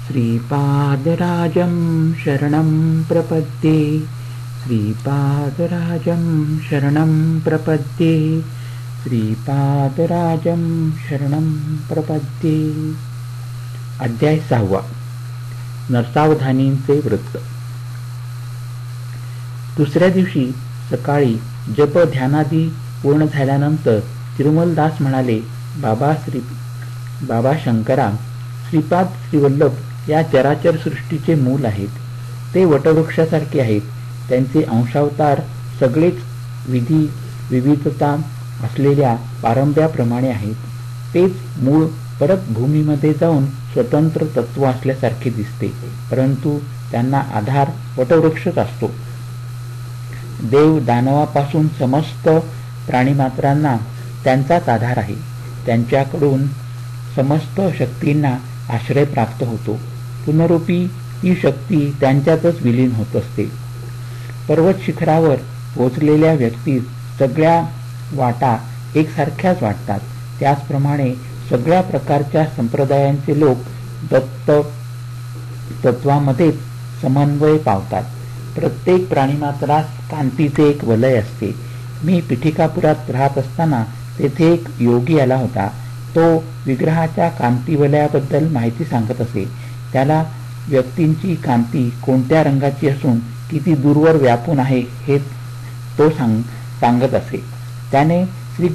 श्रीपादराजं शरणं प्रपद्ये श्रीपादराजं शरणं प्रपद्ये श्रीपादराजं शरणं प्रपद्ये। अध्याय 6 नरसावधानींचे व्रत। दुसऱ्या दिवशी सकाळी जप ध्यानादी पूर्ण झाल्यानंतर तिरुमलदास म्हणाले, बाबा शंकरा, श्रीपाद श्रीवल्लभ या चराचर सृष्टीचे मूल आहेत. ते वटवृक्षासारखे आहेत. त्यांचे अंशावतार सगळेच विविधता असलेल्या पारंब्याप्रमाणे आहेत. तेच मूळ परत भूमीमध्ये जाऊन स्वतंत्र तत्व असल्यासारखे दिसते, परंतु त्यांना आधार वटवृक्षच असतो. देव दानवापासून समस्त प्राणीमात्रांना त्यांचाच आधार आहे. त्यांच्याकडून समस्त शक्तींना आश्रय प्राप्त होतो. पुनरुपी ही शक्ती त्यांच्यातच विलीन होत असते. पर्वत शिखरावर पोचलेल्या व्यक्तीस सगळ्या वाटा एकसारख्याच वाटतात. त्याचप्रमाणे सगळ्या प्रकारच्या संप्रदायांचे लोक दत्त तत्वामध्येच समन्वय पावतात. प्रत्येक प्राणीमात्रास कांतीचे एक वलय असते. मी पिठिकापुरात राहत असताना तेथे एक योगी आला होता. तो विग्रहाच्या कांतीवलयाबद्दल माहिती सांगत असे. त्याला व्यक्तींची कांती कोणत्या रंगाची असून किती दूरवर व्यापून आहे हे तो सांगत असे. त्याने श्री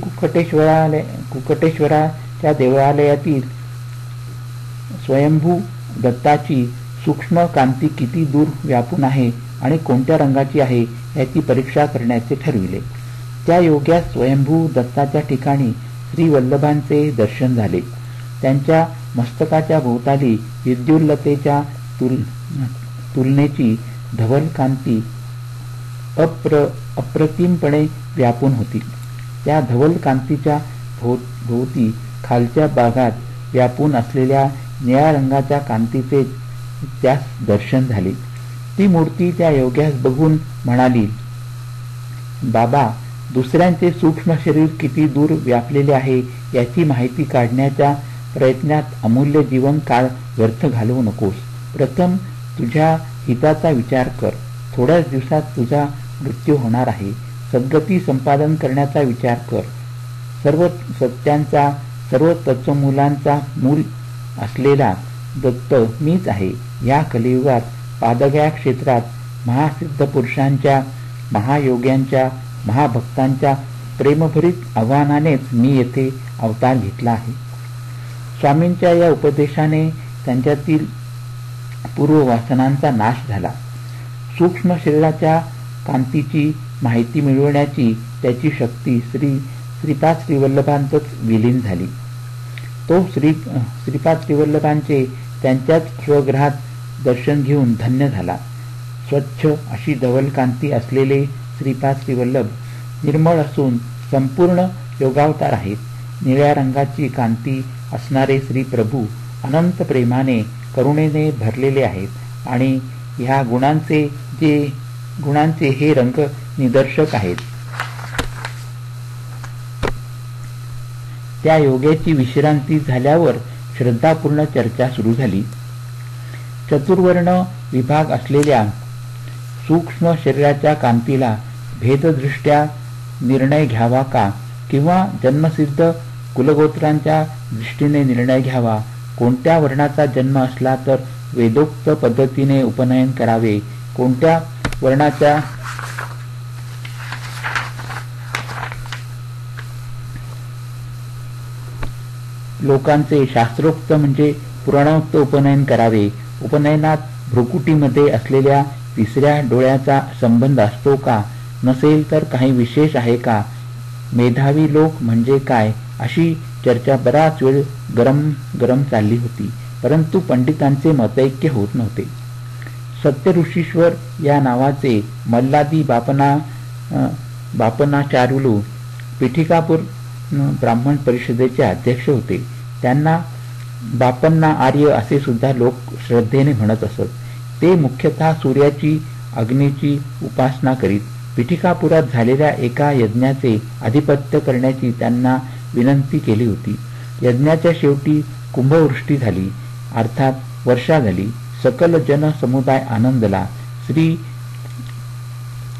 कुकटेश्वराच्या देवालयातील स्वयंभू दत्ताची सूक्ष्म कांती किती दूर व्यापून आहे आणि कोणत्या रंगाची आहे याची परीक्षा करण्याचे ठरविले. त्या योग्यास स्वयंभू दत्ताच्या ठिकाणी श्री वल्लभांचे दर्शन झाले. त्यांच्या मस्तकाच्या भोवताली विद्युल्लतेच्या तुलनेची धवल कांती अप्रतिमपणे व्यापून होती. त्या धवल कांतीच्या भोवती खालच्या भागात व्यापून असलेल्या निळ्या रंगाच्या कांतीचे त्यास दर्शन झाले. ती मूर्ती त्या योग्यास बघून म्हणाली, बाबा, दुसऱ्यांचे सूक्ष्म शरीर किती दूर व्यापलेले आहे याची माहिती काढण्याच्या प्रयत्नात अमूल्य जीवन काळ व्यर्थ घालवू नकोस. प्रथम तुझ्या हिताचा विचार कर. थोड्याच दिवसात तुझा मृत्यू होणार आहे. सद्गती संपादन करण्याचा विचार कर. सर्व सत्यांचा, सर्व तत्वमूलांचा मूल असलेला दत्त मीच आहे. या कलियुगात पादग्या क्षेत्रात महासिद्ध पुरुषांच्या, महायोग्यांच्या, महाभक्तांच्या प्रेमभरीत आव्हानानेच मी येथे अवतार घेतला आहे. स्वामींच्या या उपदेशाने त्यांच्यातील पूर्ववासनांचा नाश झाला. सूक्ष्म शरीराच्या कांतीची माहिती मिळवण्याची त्याची शक्ती श्रीपाद श्रीवल्लभांतच विलीन झाली. तो श्रीपाद श्रीवल्लभांचे त्यांच्याच स्वगृहात दर्शन घेऊन धन्य झाला. स्वच्छ अशी धवल कांती असलेले श्रीपाद श्रीवल्लभ निर्मळ असून संपूर्ण योगावतार आहेत. निळ्या रंगाची कांती असणारे श्री प्रभू अनंत प्रेमाने, करुणेने भरलेले आहेत आणि ह्या गुणांचे हे रंग निदर्शक आहेत. त्या योग्याची विश्रांती झाल्यावर श्रद्धापूर्ण चर्चा सुरू झाली. चतुर्वर्ण विभाग असलेल्या सूक्ष्म शरीराच्या कांतीला भेददृष्ट्या निर्णय घ्यावा का, किंवा जन्मसिद्ध कुलगोत्रांच्या दृष्टीने निर्णय घ्यावा? कोणत्या वर्णाचा जन्म असला तर वेदोक्त पद्धतीने उपनयन करावे? कोणत्या वर्णाच्या लोकांचे शास्त्रोक्त म्हणजे पुराणोक्त उपनयन करावे? उपनयनात भ्रुकुटीमध्ये असलेल्या तिसऱ्या डोळ्याचा संबंध असतो का? नसेल तर काही विशेष आहे का? मेधावी लोक म्हणजे काय? अशी चर्चा बराच वेळ गरम चालली होती, परंतु पंडितांचे मतैक्य होत नव्हते. सत्यऋषीश्वर या नावाचे मल्लादी बापनाचार्युलू पिठिकापूर ब्राह्मण परिषदेचे अध्यक्ष होते. त्यांना बापन्ना आर्य असे सुद्धा लोक श्रद्धेने म्हणत असत. ते मुख्यतः सूर्याची, अग्नीची उपासना करीत. पिठिकापुरात झालेल्या एका यज्ञाचे अधिपत्य करण्याची त्यांना विनंती केली होती. यज्ञाच्या शेवटी कुंभवृष्टी झाली, अर्थात वर्षा झाली. सकल जन समुदाय आनंदला. श्री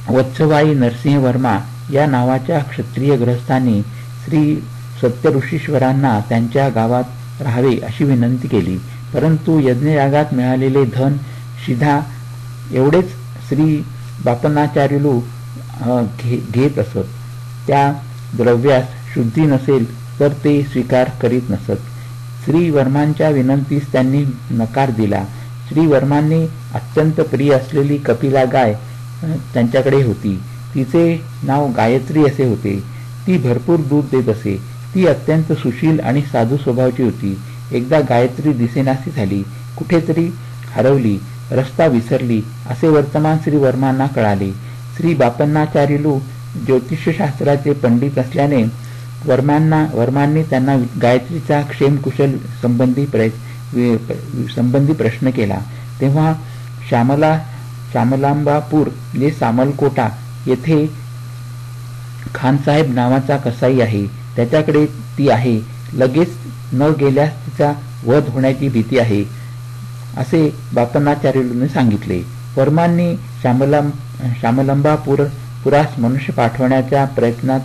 वत्सवाई नरसिंह वर्मा या नावाच्या क्षत्रिय ग्रहस्थांनी श्री सत्यऋषीश्वरांना त्यांच्या गावात राहावे अशी विनंती केली. परंतु यज्ञयागात मिळालेले धन शिधा एवढेच श्री बापनाचार्युलू घेत असत. त्या द्रव्यास शुद्धी नसेल तर ते स्वीकार करीत नसत. श्री वर्मांच्या विनंतीस त्यांनी नकार दिला. श्री वर्मांनी अत्यंत प्रिय असलेली कपिला गाय त्यांच्याकडे होती. तिचे नाव गायत्री असे होते. ती भरपूर दूध देत असे. ती अत्यंत सुशील आणि साधू स्वभावाची होती. एकदा गायत्री दिसेनाशी झाली, कुठेतरी हरवली, रस्ता विसरली असे वर्तमान श्री वर्मांना कळाले. श्री बापन्नाचार्युलू ज्योतिषशास्त्राचे पंडित असल्याने वर्मांनी त्यांना गायत्रीचा क्षेमकुशल संबंधी प्रश्न केला. तेव्हा श्यामलांबापूर म्हणजे सामलकोटा येथे खानसाहेब नावाचा कसाई आहे, त्याच्याकडे ती आहे. लगेच न गेल्यास तिचा वध होण्याची भीती आहे असे बापन्नाचार्युलूने सांगितले. वर्मांनी श्यामलंबापुरास मनुष्य पाठवण्याच्या प्रयत्नात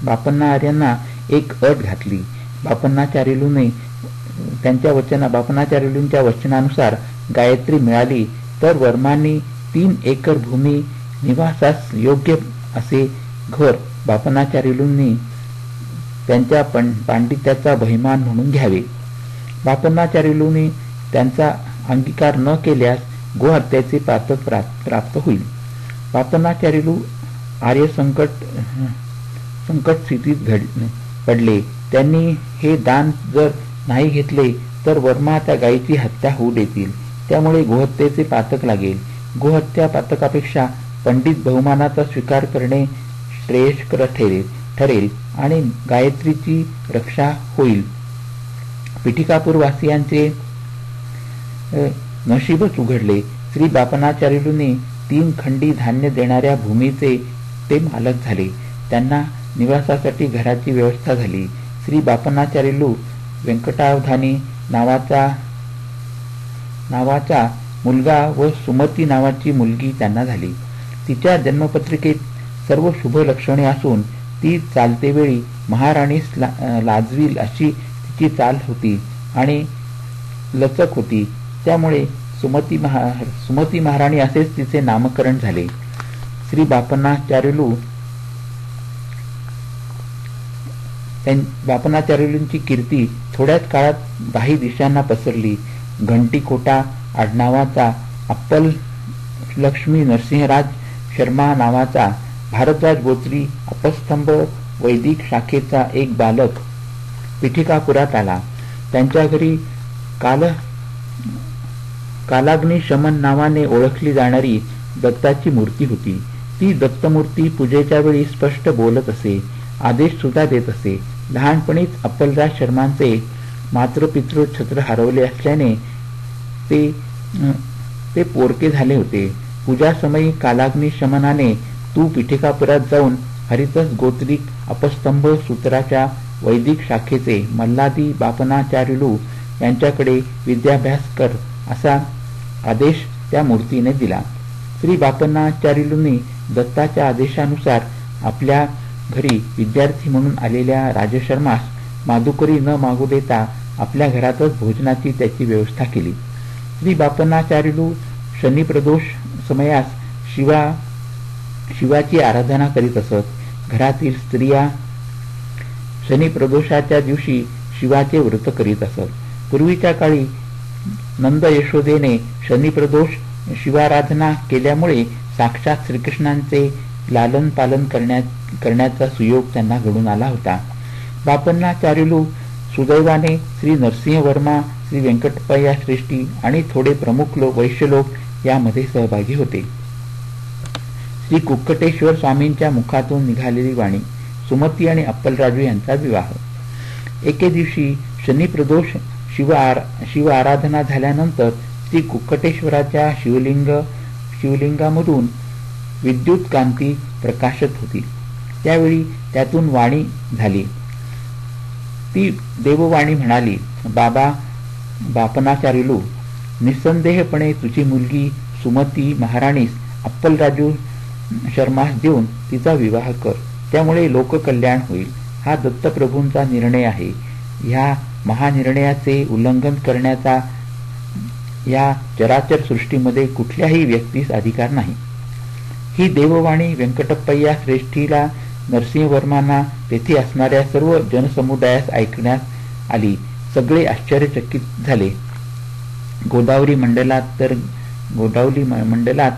बापन्नाचार्यांना एक अट घातली. बापन्नाचार्युलूंच्या वचनानुसार गायत्री मिळाली तर वर्मांनी 3 एकर भूमी निवासास योग्य असे घर बापन्नाचार्युलूंनी त्यांच्या पांडित्याचा बहिमान म्हणून घ्यावे. बापन्नाचार्युलूंनी त्यांचा अंगीकार न केल्यास गोहत्याचे पातक प्राप्त होईल. बापन्नाचार्युलू आर्य संकट स्थितीत पडले. त्यांनी हे दान जर नाही घेतले तर वर्मा त्या गायीची हत्या होऊ देतील. त्यामुळे गोहत्येचे पातक लागेल. गोहत्या पातकापेक्षा पंडित बहुमानाचा स्वीकार करणे श्रेयस्कर ठरेल आणि गायत्रीची रक्षा होईल. पिठिकापूरवासियांचे नशीबच उघडले. श्री बापन्नाचार्युलूंनी 3 खंडी धान्य देणाऱ्या भूमीचे ते मालक झाले. त्यांना निवासासाठी घराची व्यवस्था झाली. श्री बापन्नाचार्युलू व्यंकटावधानी नावाचा मुलगा व सुमती नावाची मुलगी त्यांना झाली. तिच्या जन्मपत्रिकेत सर्व शुभ लक्षणे असून ती चालतेवेळी महाराणीस लाजवील अशी तिची चाल होती आणि लचक होती. त्यामुळे सुमती महाराणी असेच तिचे नामकरण झाले. श्री बापन्नाचार्युलूंची कीर्ती थोड्याच काळात बाही दिशांना पसरली. घंटीकोटा आडनावाचा अप्पल लक्ष्मी नरसिंहराज शर्मा नावाचा भारद्वाज गोत्री अपस्तंभ वैदिक शाखेचा एक बालक पिठिकापुरात आला. त्यांच्या घरी कालाग्नी शमन नावाने ओळखली जाणारी दत्ताची मूर्ती होती. ती दत्तमूर्ती पूजेच्या वेळी स्पष्ट बोलत असे, आदेश सुद्धा देत असे. लहानपणीच अप्पलराज शर्मांचे मातृपितृ छत्र हरवले असल्याने ते पोरके झाले होते. पूजासमयी कालाग्नी शमनाने तू पिठिकापुरात जाऊन हरितस गोत्रिक अपस्तंभ सूत्राच्या वैदिक शाखेचे मल्हादी बापन्नाचार्युलू यांच्याकडे विद्याभ्यास कर असा आदेश त्या मूर्तीने दिला. श्री बापन्नाचार्युलूंनी दत्ताच्या आदेशानुसार आपल्या घरी विद्यार्थी म्हणून आलेल्या राजशर्मास माधुकरी न मागू देता आपल्या घरातच भोजनाची त्याची व्यवस्था केली. श्री बापन्नाचार्युलू शनिप्रदोष समयास शिवाची आराधना करीत असत. घरातील स्त्रिया शनिप्रदोषाच्या दिवशी शिवाचे व्रत करीत असत. पूर्वीच्या काळी नंद यशोदेने शनिप्रदोष शिवाराधना केल्यामुळे साक्षात श्रीकृष्णांचे लालन पालन करण्याचा सुयोग त्यांना घडून आला होता. बापन्नाचार्युलू सुदैवाने श्री नरसिंह वर्मा, श्री व्यंकटप्पय्या श्रेष्ठी आणि थोडे प्रमुख वैश्य लोक यामध्ये सहभागी होते. श्री कुक्कटेश्वर स्वामींच्या मुखातून निघालेली वाणी. सुमती आणि अप्पलराजू यांचा विवाह. एके दिवशी शनिप्रदोष शिव आराधना झाल्यानंतर श्री कुक्कटेश्वराच्या शिवलिंगामधून विद्युत कांती प्रकाशत होती. त्यावेळी त्यातून वाणी झाली. ती देववाणी म्हणाली, बाबा बापनाचार्युलू, निस्संदेहपणे तुझी मुलगी सुमती महाराणीस अप्पलराजू शर्मास देऊन तिचा विवाह कर. त्यामुळे लोककल्याण होईल. हा दत्तप्रभूंचा निर्णय आहे. ह्या महानिर्णयाचे उल्लंघन करण्याचा या चराचर सृष्टीमध्ये कुठल्याही व्यक्तीस अधिकार नाही. ही देववाणी व्यंकटप्पय्या श्रेष्ठीला, नरसिंहवर्मांना, तेथे असणाऱ्या सर्व जनसमुदायास ऐकण्यात आली. सगळे आश्चर्यचकित झाले. गोदावरी मंडलात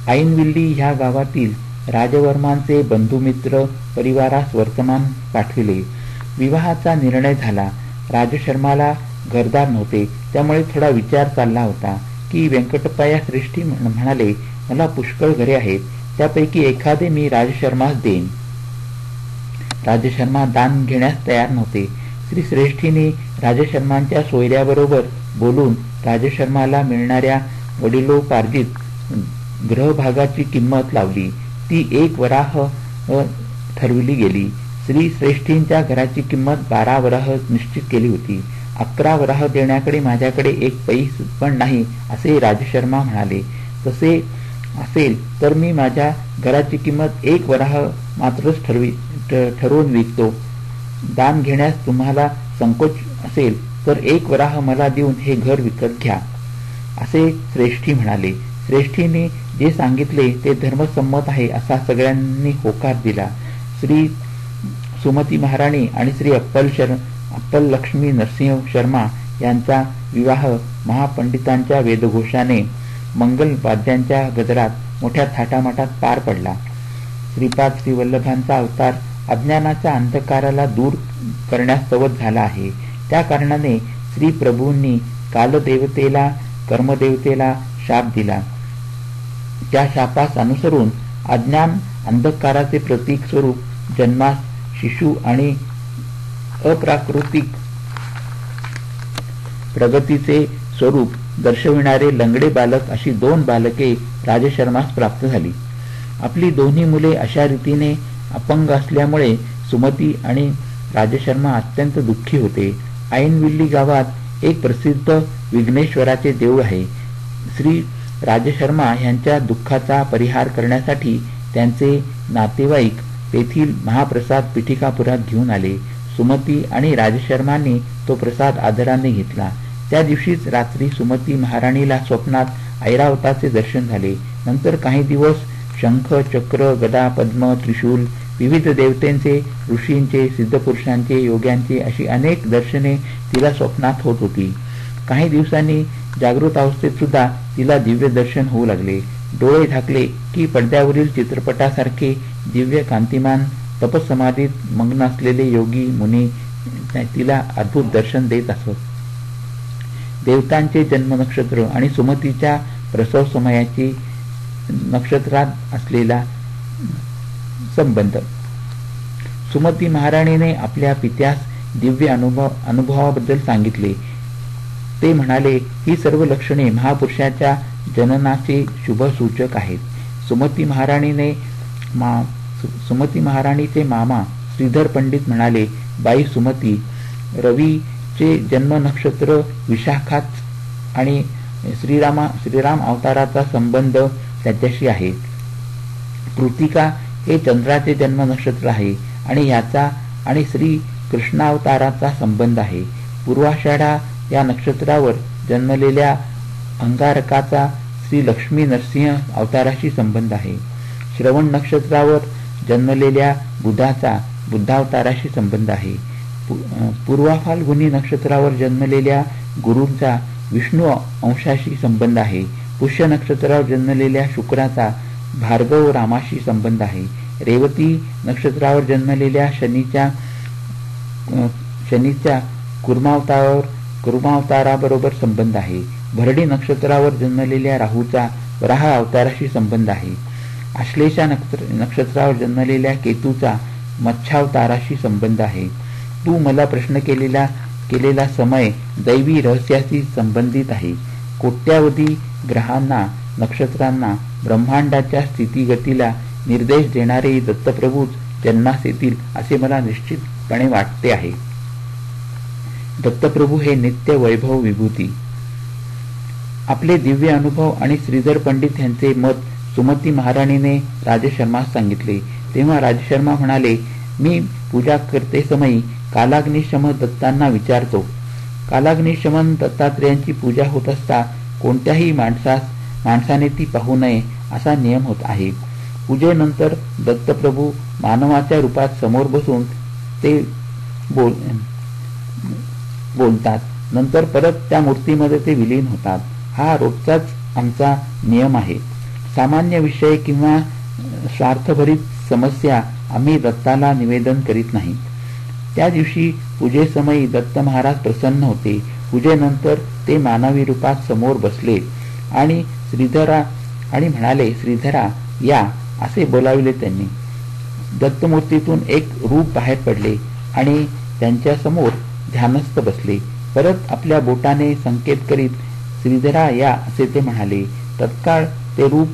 ऐनविल्ली ह्या गावातील राजवर्मांचे बंधुमित्र परिवारास वर्तमान पाठविले. विवाहाचा निर्णय झाला. राजशर्माला घरदार नव्हते. त्यामुळे थोडा विचार चालला होता की व्यंकटप्पय्या श्रेष्ठी म्हणाले, मला पुष्कळ घरे आहेत, त्यापैकी एखादे मी राजशर्मास देईन. राजशर्मा दान घेण्यास तयार नव्हते. श्री श्रेष्ठीने राजशर्मांच्या सोयऱ्याबरोबर बोलून राजशर्माला मिळणाऱ्या वडिलोपार्जित ग्रहभागाची किंमत लावली. ती 1 वराह ठरविली गेली. श्री श्रेष्ठींच्या घराची किंमत 12 वराह निश्चित केली होती. 11 वराह देण्याकडे माझ्याकडे 1 पैस पण नाही, असे राजशर्मा म्हणाले. तसे असेल तर मी माझ्या घराची किंमत 1 वराह मात्रच ठरवून विकतो. दान घेण्यास तुम्हाला संकोच असेल तर 1 वराह मला देऊन हे घर विकत घ्या, असे श्रेष्ठी म्हणाले. श्रेष्ठीने जे सांगितले ते धर्मसंमत आहे असा सगळ्यांनी होकार दिला. श्री सुमती महाराणी आणि श्री अप्पल लक्ष्मी नरसिंह शर्मा यांचा विवाह महापंडितांच्या वेदघोषाने मंगल वाद्यांच्या गजरात मोठ्या थाटामाटात पार पडला. श्रीपाद श्रीवल्लभांचा अवतार अज्ञानाच्या अंधकाराला दूर करण्यास सवत झाला आहे. त्या कारणाने श्री प्रभूंनी कालदेवतेला, कर्मदेवतेला शाप दिला. त्या शापास अनुसरून अज्ञान अंधकाराचे प्रतीक स्वरूप जन्मास शिशु आणि अप्राकृतिक प्रगतीचे स्वरूप दर्शविणारे लंगडे बालक अशी 2 बालके राजशर्मास प्राप्त झाली. आपली दोन्ही मुले अशा रीतीने अपंग असल्यामुळे सुमती आणि राजशर्मा अत्यंत दुःखी होते. ऐनविल्ली गावात एक प्रसिद्ध विघ्नेश्वराचे देऊळ आहे. श्री राजशर्मा यांच्या दुःखाचा परिहार करण्यासाठी त्यांचे नातेवाईक तेथील महाप्रसाद पिठिकापुरात घेऊन आले. सुमती आणि राजशर्मांनी तो प्रसाद आदराने घेतला. त्या दिवशीच रात्री सुमती महाराणीला स्वप्नात ऐरावताचे दर्शन झाले. नंतर काही दिवस शंख, चक्र, गदा, पद्म, त्रिशूल, विविध देवतेंचे, ऋषींचे, सिद्धपुरुषांचे, योग्यांचे अशी अनेक दर्शने तिला स्वप्नात होत होती. काही दिवसांनी जागृत अवस्थेत सुद्धा तिला दिव्य दर्शन होऊ लागले. डोळे झाकले की पडद्यावरील चित्रपटासारखे दिव्य कांतिमान तपसमाधीत मग्न असलेले योगी मुनी तिला अद्भुत दर्शन देत असत. देवतांचे जन्म नक्षत्र आणि सुमतीच्या प्रसव समयाची नक्षत्रात असलेला संबंध. सुमती महाराणीने आपल्या पित्यास दिव्य अनुभवाबद्दल सांगितले. ते म्हणाले, ही सर्व लक्षणे महापुरुषाच्या जननाचे शुभसूचक आहेत. सुमती महाराणीचे मामा श्रीधर पंडित म्हणाले, बाई सुमती, रवीचे जन्म नक्षत्र विशाखात आणि श्रीराम अवताराचा संबंध त्याच्याशी आहे. कृतिका हे चंद्राचे जन्म नक्षत्र आहे आणि याचा आणि श्री कृष्णावताराचा संबंध आहे. पूर्वाषाढा या नक्षत्रावर जन्मलेल्या अंगारकाचा श्री लक्ष्मी नरसिंह अवताराशी संबंध आहे. श्रवण नक्षत्रावर जन्मलेल्या बुधाचा बुद्धावताराशी संबंध आहे. पूर्वा फाल्गुनी नक्षत्रावर जन्मलेल्या गुरूंचा विष्णू अंशाशी संबंध आहे. पुष्य नक्षत्रावर जन्मलेल्या शुक्राचा भार्गव रामाशी संबंध आहे. रेवती नक्षत्रावर जन्मलेल्या शनीच्या कुर्मावताराबरोबर संबंध आहे. भरडी नक्षत्रावर जन्मलेल्या राहूचा वराह अवताराशी संबंध आहे. आश्लेषा नक्षत्रावर जन्मलेल्या केतूचा मत्स्यावताराशी संबंध आहे. तू मला प्रश्न केलेला समय दैवी रहस्याशी संबंधित आहे. कोट्यावधी ग्रहांना, नक्षत्रांना, ब्रह्मांडाच्या स्थितीगतीला निर्देश देणारे दत्तप्रभूच जन्मास येतील असे मला निश्चितपणे वाटते आहे. दत्तप्रभू हे नित्य वैभव विभूती. आपले दिव्य अनुभव आणि श्रीधर पंडित यांचे मत सुमती महाराणीने राजशर्मास सांगितले. तेव्हा राजशर्मा म्हणाले, मी पूजा करते समयी कालाग्निशम दत्तांना विचारतो. कालाग्निशमन दत्तात्रेयांची पूजा होत असता कोणत्याही माणसाने ती पाहू नये असा नियम होत आहे. पूजेनंतर दत्तप्रभू मानवाच्या रूपात समोर बसून ते बोलतात. नंतर परत त्या मूर्तीमध्ये ते विलीन होतात. हा रोजचाच आमचा नियम आहे. सामान्य विषय किंवा स्वार्थभरित समस्या आम्ही दत्ताला निवेदन करीत नाही. त्या दिवशी पूजेसमयी दत्त महाराज प्रसन्न होते. पूजेनंतर ते मानवी रूपात समोर बसले आणि म्हणाले, श्रीधरा या, असे बोलाविले. त्यांनी दत्तमूर्तीतून एक रूप बाहेर पडले आणि त्यांच्या समोर ध्यानस्थ बसले. परत आपल्या बोटाने संकेत करीत श्रीधरा या, असे ते म्हणाले. तत्काळ ते रूप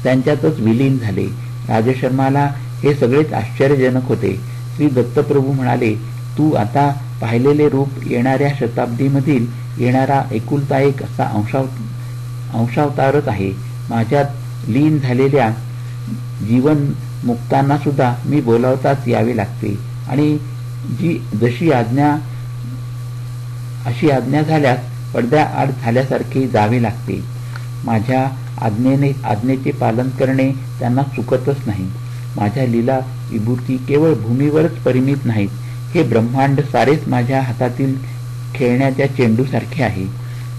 त्यांच्यातच विलीन झाले. राजशर्माला हे सगळेच आश्चर्यजनक होते. श्री दत्तप्रभू म्हणाले, तू आता पाहिलेले रूप येणाऱ्या शताब्दीमधील येणारा एकुलता एक असा अंशावतारच आहे. माझ्यात लीन झालेल्या जीवन मुक्तांना सुद्धा मी बोलावताच यावे लागते आणि अशी आज्ञा झाल्यास पडद्याआड झाल्यासारखे जावे लागते. माझ्या आज्ञेचे पालन करणे त्यांना चुकतच नाही. माझ्या लीला विभूती केवळ भूमीवरच परिमित नाहीत. हे ब्रह्मांड सारेच माझ्या हातातील खेळण्याच्या चेंडूसारखे आहे.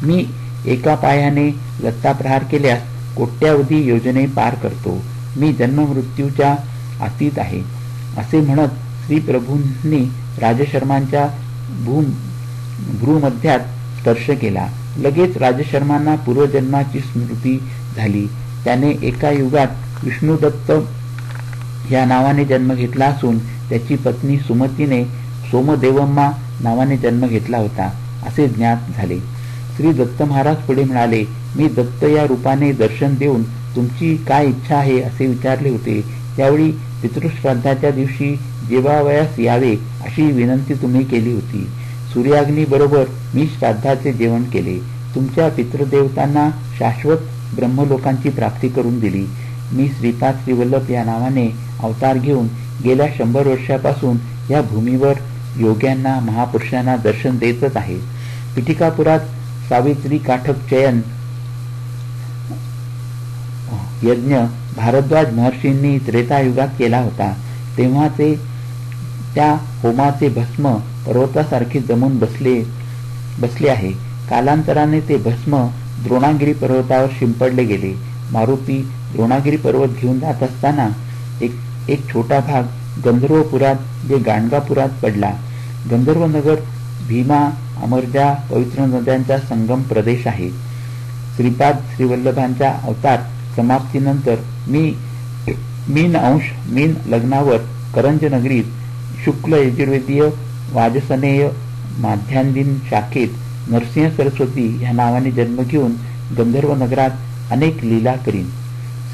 मी एका पायाने लत्ता प्रहार केल्यास कोट्यावधी योजने पार करतो. मी जन्ममृत्यूच्या अतीत आहे, असे म्हणत श्री प्रभूंनी राजशर्मांच्या भ्रूमध्यात स्पर्श केला. लगेच राजशर्मांना पूर्वजन्माची स्मृती झाली. त्याने एका युगात विष्णुदत्त या नावाने जन्म घेतला असून त्याची पत्नी सुमतीने सोमदेवम्मा नावाने जन्म घेतला होता, असे ज्ञात झाले. श्री दत्त महाराज पुढे म्हणाले, मी दत्त या रूपाने दर्शन देऊन तुमची काय इच्छा आहे असे विचारले होते. त्यावेळी पितृश्राद्धाच्या दिवशी जेवावयास यावे अशी विनंती तुम्ही केली होती. सूर्याग्नी बरोबर मी श्राद्धाचे जेवण केले. तुमच्या पितृदेवतांना शाश्वत ब्रह्मलोकांची प्राप्ती करून दिली. मी श्रीपाद श्रीवल्लभ या नावाने अवतार घेऊन गेल्या 100 वर्षापासून या भूमीवर योग्यांना महापुरुषांना दर्शन देतच आहे. पिठिकापुरात सावित्री काठक चयन यज्ञ भारद्वाज महर्षींनी त्रेतायुगात केला होता. तेव्हाचे त्या होमाचे भस्म पर्वतासारखे जमून बसले आहे. कालांतराने ते भस्म द्रोणागिरी पर्वतावर शिंपडले गेले. मारुती द्रोणागिरी पर्वत घेऊन जात असताना एक छोटा भाग गंधर्वपुरात जे गाणगापुरात पडला. गंधर्वनगर भीमा अमरजा पवित्र नद्यांचा संगम प्रदेश आहे. श्रीपाद श्रीवल्लभांच्या अवतार समाप्तीनंतर मीन लग्नावर करंज नगरीत शुक्ल यजुर्वेदीय वाजसनेय माध्यान्दिन शाखेत नरसिंह सरस्वती ह्या नावाने जन्म घेऊन गंधर्व नगरात अनेक लीला करीन.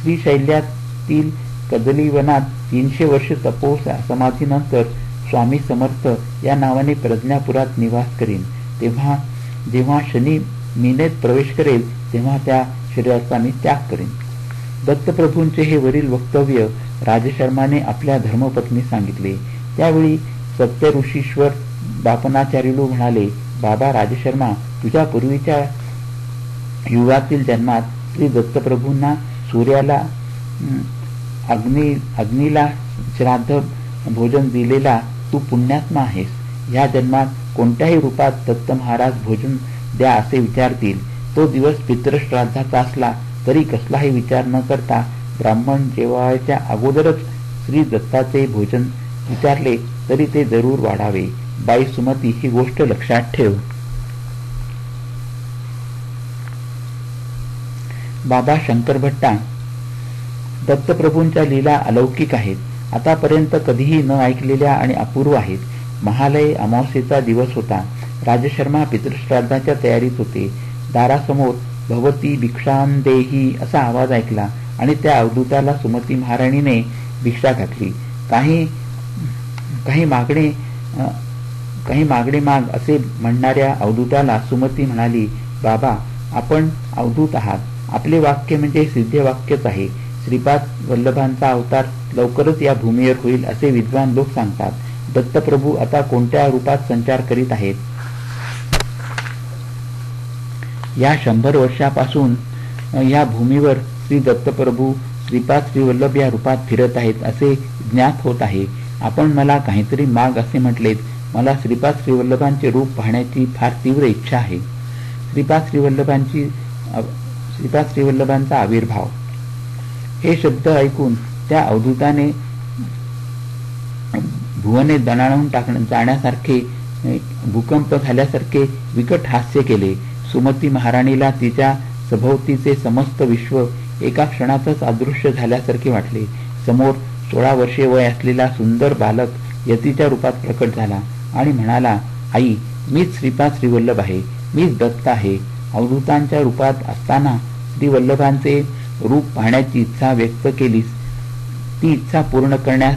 श्रीशैल्यातील कदलीवनात 300 वर्ष तपो समाधीनंतर स्वामी समर्थ या नावाने प्रज्ञापुरात निवास करीन. जेव्हा शनी मीनेत प्रवेश करेल तेव्हा त्या शरीराचा मी त्याग करेन. दत्तप्रभूंचे हे वरील वक्तव्य राजशर्माने आपल्या धर्मपत्नी सांगितले. त्यावेळी सत्यऋषीश्वर बापनाचार्युलू म्हणाले, बाबा राजशर्मा, तुझ्या पूर्वीच्या युगातील जन्मात श्री दत्तप्रभूंना सूर्याला अग्नीला श्राद्ध भोजन दिलेला तू पुण्यात्मा आहेस. या जन्मात कोणत्याही रूपात दत्त महाराज भोजन द्या असे विचारतील. तो दिवस पितृश्राद्धाचा असला तरी कसलाही विचार न करता ब्राह्मण जेवायच्या अगोदरच श्री दत्ताचे भोजन विचारले तरी ते जरूर वाढावे. बाई सुमती, ही गोष्ट लक्षात ठेव. बाबा शंकर भट्टा, दत्तप्रभूंच्या लीला अलौकिक आहेत. आतापर्यंत कधीही न ऐकलेल्या आणि अपूर्व आहेत. महालय अमावस्येचा दिवस होता. राजशर्मा पितृश्राद्धाच्या तयारीत होते. दारासमोर भवती भिक्षां देही असा आवाज ऐकला आणि त्या अवधूताला सुमती महाराणीने भिक्षा घातली. काही काही मागणे माग असे म्हणणाऱ्या अवधूताला सुमती म्हणाली, बाबा, आपण अवधूत आहात. आपले वाक्य म्हणजे सिद्ध वाक्यच आहे. श्रीपाद वल्लभांचा अवतार लवकरच या भूमीवर होईल असे विद्वान लोक सांगतात. दत्तप्रभू आता कोणत्या रूपात संचार करीत आहेत? या 100 वर्षापासून या भूमीवर श्री दत्तप्रभू श्रीपाद श्रीवल्लभ या रूपात फिरत आहेत असे ज्ञात होत आहे. आपण मला काहीतरी माग असे म्हटलेत. मला श्रीपाद श्रीवल्लभांचे रूप पाहण्याची फार तीव्र इच्छा आहे. श्रीपाद श्रीवल्लभांचा आविर्भाव. हे शब्द ऐकून त्या अवधूताने भुवने दणाणून जाण्यासारखे, भूकंप झाल्यासारखे विकट हास्य केले. सुमती महाराणीला तिच्या सभोवतीचे समस्त विश्व एका क्षणातच अदृश्य झाल्यासारखे वाटले. समोर 16 वर्षे वय असलेला सुंदर बालक यतीच्या रूपात प्रकट झाला आणि म्हणाला, आई, मीच श्रीपाद श्रीवल्लभ आहे, मीच दत्त आहे. अवधूतांच्या रूपात असताना श्रीवल्लभांचे रूप पाहण्याची इच्छा व्यक्त केलीस. ती इच्छा पूर्ण करण्यास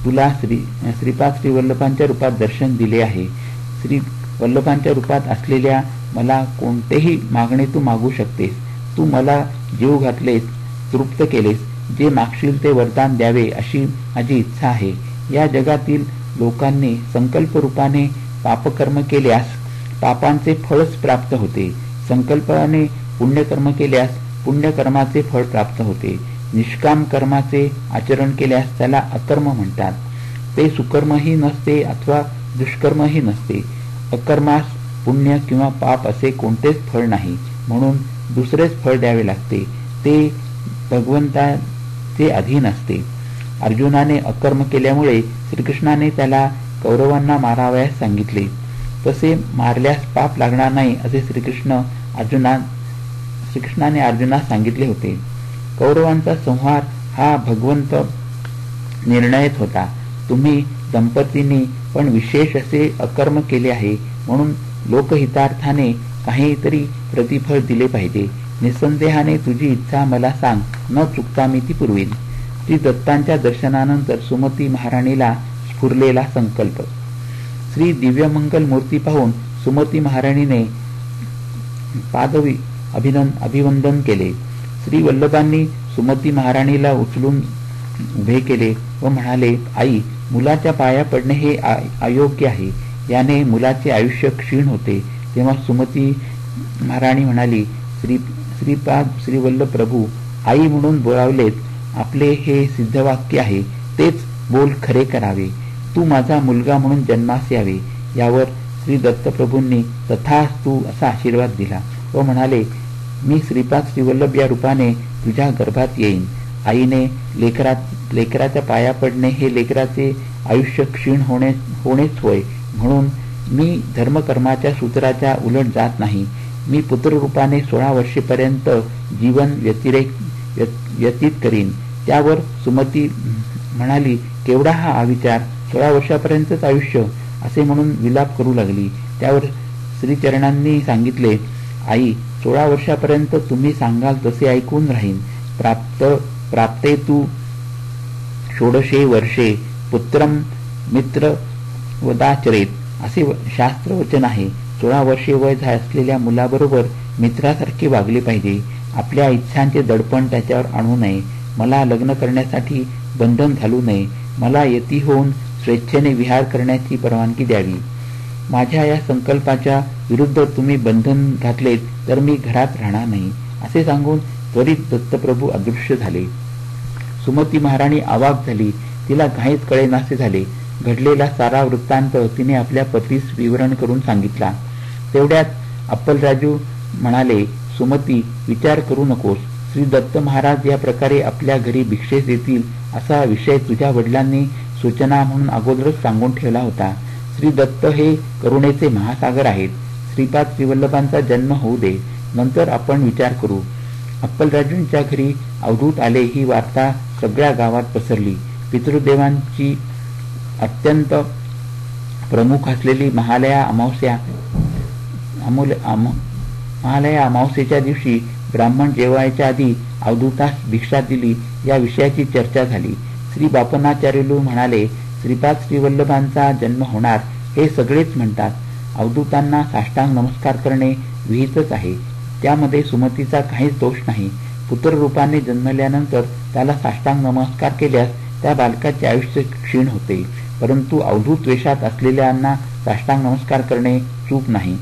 तुला श्रीपाद श्रीवल्लभांच्या रूपात दर्शन दिले आहे. श्री वल्लभांच्या रूपात असलेल्या मला कोणतेही मागणे तू मागू शकतेस. तू मला जीव घातलेस, तृप्त केलेस. जे मागशील ते वरदान द्यावे अशी माझी इच्छा आहे. या जगातील लोकांनी संकल्प रूपाने पापकर्म केल्यास पापांचे फळच प्राप्त होते. संकल्पाने पुण्यकर्म केल्यास पुण्यकर्माचे फळ प्राप्त होते. निष्काम कर्माचे आचरण केल्यास त्याला अकर्म म्हणतात. ते सुकर्मही नसते अथवा दुष्कर्मही नसते. अकर्मास पुण्य किंवा पाप असे कोणतेच फळ नाही, म्हणून दुसरेच फळ द्यावे लागते. ते भगवंताचे अधीन असते. अर्जुनाने अकर्म केल्यामुळे श्रीकृष्णाने त्याला कौरवांना मारावयास सांगितले. तसे मारल्यास पाप लागणार नाही असे श्रीकृष्णाने अर्जुनास सांगितले होते. कौरवांचा संहार हा भगवंत निर्णयच होता. तुम्ही दंपतींनी पण विशेष असे अकर्म केले आहे, म्हणून लोकहितार्थाने काहीतरी प्रतिफळ दिले पाहिजे. निसंदेहाने तुझी इच्छा मला सांग, न चुकता मी ती पुरवीन. श्री दत्तांच्या दर्शनानंतर सुमती महाराणीला स्फुरलेला संकल्प. श्री दिव्यमंगल मूर्ती पाहून सुमती महाराणीने अभिवंदन केले. श्री वल्लभांनी सुमती महाराणीला उचलून उभे केले व म्हणाले, आई, मुलाच्या पाया पडणे हे अयोग्य आहे. याने मुलाचे आयुष्य क्षीण होते. तेव्हा सुमती महाराणी म्हणाली, श्रीपाद श्रीवल्लभ प्रभू आई म्हणून बोलावलेत. आपले हे सिद्धवाक्य आहे, तेच बोल खरे करावे. तू माझा मुलगा म्हणून जन्मास यावे. यावर श्री दत्तप्रभूंनी तथास्तु असा आशीर्वाद दिला व म्हणाले, मी श्रीपाद श्रीवल्लभ या रूपाने तुझ्या गर्भात येईन. आईने लेकराच्या पाया पडणे हे लेकराचे आयुष्य क्षीण होणेच होय, म्हणून मी धर्मकर्माच्या सूत्राच्या उलट जात नाही. मी पुत्ररूपाने 16 वर्षेपर्यंत जीवन व्यतीत करीन. त्यावर सुमती म्हणाली, केवढा हा अविचार, 16 वर्षापर्यंतच आयुष्य असे म्हणून विलाप करू लागली. त्यावर श्रीचरणांनी सांगितले, आई, 16 वर्षापर्यंत तुम्ही सांगाल तसे ऐकून राहीन. प्राप्ते तू 16 वर्षे पुत्रम मित्र वदाचरेत असे शास्त्रवचन आहे. 16 वर्षे वय असलेल्या मुलाबरोबर मित्रासारखे वागले पाहिजे. आपल्या इच्छांचे दडपण त्याच्यावर आणू नये. मला लग्न करण्यासाठी बंधन घालू नये. मला यती होऊन स्वेच्छेने विहार करण्याची परवानगी द्यावी. माझ्या या संकल्पाच्या विरुद्ध तुम्ही बंधन घातलेत तर मी घरात राहणार नाही असे सांगून त्वरित दत्तप्रभू अदृश्य झाले. सुमती महाराणी अवाक झाली. तिला काहीच कळेनासे झाले. घडलेला सारा वृत्तांत तिने आपल्या पतीस विवरण करून सांगितला. तेवढ्यात अप्पलराजू म्हणाले, सुमती, विचार करू नकोस. श्री दत्त महाराज या प्रकारे आपल्या घरी भिक्षेस येतील असा विषय तुझ्या वडिलांनी सूचना म्हणून अगोदरच सांगून ठेवला होता. श्री दत्त हे करुणेचे महासागर आहेत. श्रीपाद श्रीवल्लभांचा जन्म होऊ दे, नंतर आपण विचार करू. अप्पलराजूंच्या घरी अवधूत आले ही वार्ता सगळ्या गावात पसरली. पितृदेवांची अत्यंत प्रमुख असलेली महालया अमावस्येच्या दिवशी ब्राह्मण जेवायच्या आधी अवधूतास भिक्षा दिली या विषयाची चर्चा झाली. श्री बापनाचार्युलू म्हणाले, श्रीपाद श्रीवल्लभांचा जन्म होणार हे सगळेच म्हणतात. अवधूतांना साष्टांग नमस्कार करणे विहितच आहे. त्यामध्ये सुमतीचा काहीच दोष नाही. पुत्ररूपाने जन्मल्यानंतर त्याला साष्टांग नमस्कार केल्यास त्या बालकाचे आयुष्य क्षीण होते, परंतु अवधूत वेशात असलेल्यांना साष्टांग नमस्कार करणे चूक नाही.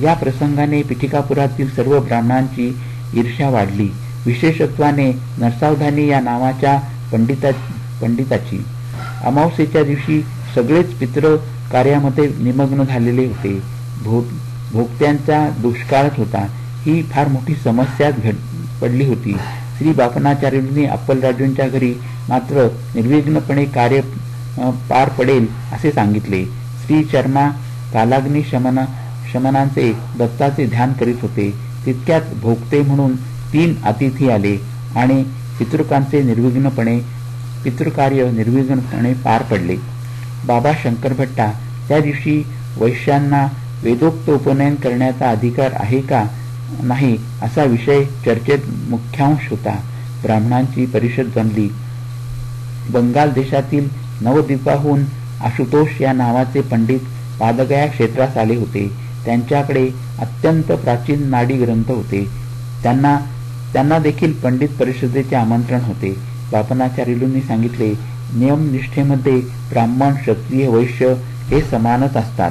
या प्रसंगाने पिठिकापुरातील सर्व ब्राह्मणांची ईर्ष्या वाढली, विशेषत्वाने नरसावधानी या नावाच्या पंडिताची. अमावस्येच्या दिवशी सगळेच पितृ कार्यामध्ये निमग्न झालेले होते. भोगत्यांचा दुष्काळच होता. ही फार मोठी समस्याच पडली होती. श्री बापनाचार्यांनी अप्पलराजूंच्या घरी मात्र निर्विघ्नपणे कार्य पार पडेल असे सांगितले. श्री शर्मा कालाग्नी शमनांचे दत्ताचे ध्यान करीत होते. तितक्यात भोगते म्हणून 3 अतिथी आले आणि पितृकार्य निर्विघ्नपणे पार पडले. बाबा शंकरभट्टा, त्या दिवशी वैश्यांना वेदोक्त उपनयन करण्याचा अधिकार आहे का नाही असा विषय चर्चेत मुख्यांश होता. ब्राह्मणांची परिषद जमली. बंगाल देशातील नवद्वीपाहून आशुतोष या नावाचे पंडित पादगया क्षेत्रास आले होते. त्यांच्याकडे अत्यंत प्राचीन नाडी ग्रंथ होते. त्यांना देखील पंडित परिषदेचे आमंत्रण होते. बापनाचार्यूंनी सांगितले, नियमनिष्ठेमध्ये ब्राह्मण, क्षत्रिय, वैश्य हे समानच असतात.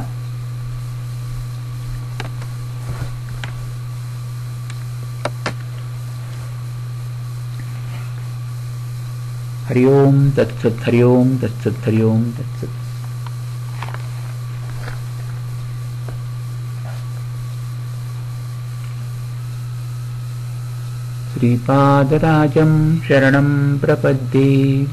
हरिओम तत्सत. हरिओम तत्सत. हरिओम तत्सत. श्रीपादराजं शरणं प्रपद्ये.